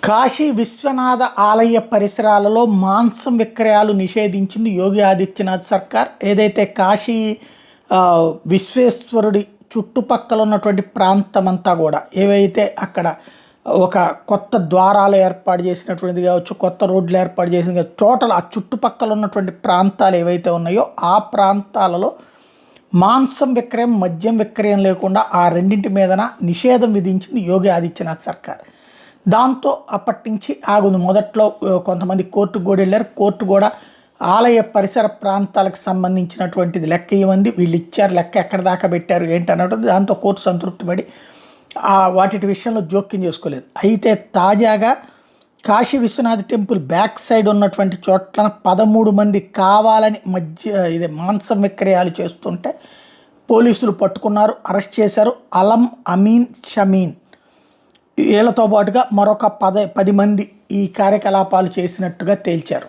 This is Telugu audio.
కాశీ విశ్వనాథ ఆలయ పరిసరాలలో మాంసం విక్రయాలు నిషేధించింది యోగి ఆదిత్యనాథ్ సర్కార్. ఏదైతే కాశీ విశ్వేశ్వరుడి చుట్టుపక్కల ఉన్నటువంటి ప్రాంతమంతా కూడా ఏవైతే అక్కడ ఒక కొత్త ద్వారాలు ఏర్పాటు చేసినటువంటిది కావచ్చు, కొత్త రోడ్లు ఏర్పాటు చేసింది కావచ్చు, టోటల్ ఆ చుట్టుపక్కల ఉన్నటువంటి ప్రాంతాలు ఏవైతే ఉన్నాయో ఆ ప్రాంతాలలో మాంసం విక్రయం, మద్యం విక్రయం లేకుండా ఆ రెండింటి మీదన నిషేధం విధించింది యోగి ఆదిత్యనాథ్ సర్కార్. దాంతో అప్పటి నుంచి ఆగుంది. మొదట్లో కొంతమంది కోర్టుకు కూడా వెళ్ళారు. కోర్టు కూడా ఆలయ పరిసర ప్రాంతాలకు సంబంధించినటువంటిది లెక్క ఇవ్వండి, వీళ్ళు ఇచ్చారు, లెక్క ఎక్కడ దాకా పెట్టారు ఏంటి అన్నట్టు. దాంతో కోర్టు సంతృప్తి పడి వాటి విషయంలో జోక్యం చేసుకోలేదు. అయితే తాజాగా Kashi Vishwanath temple back side ఉన్నటువంటి చోట్ల 13 మంది కావాలని మాంసం విక్రయాలు చేస్తుంటే పోలీసులు పట్టుకున్నారు, అరెస్ట్ చేశారు. అలం, అమీన్, షమీన్ వీళ్ళతో పాటుగా మరొక 10 మంది ఈ కార్యకలాపాలు చేసినట్టుగా తేల్చారు.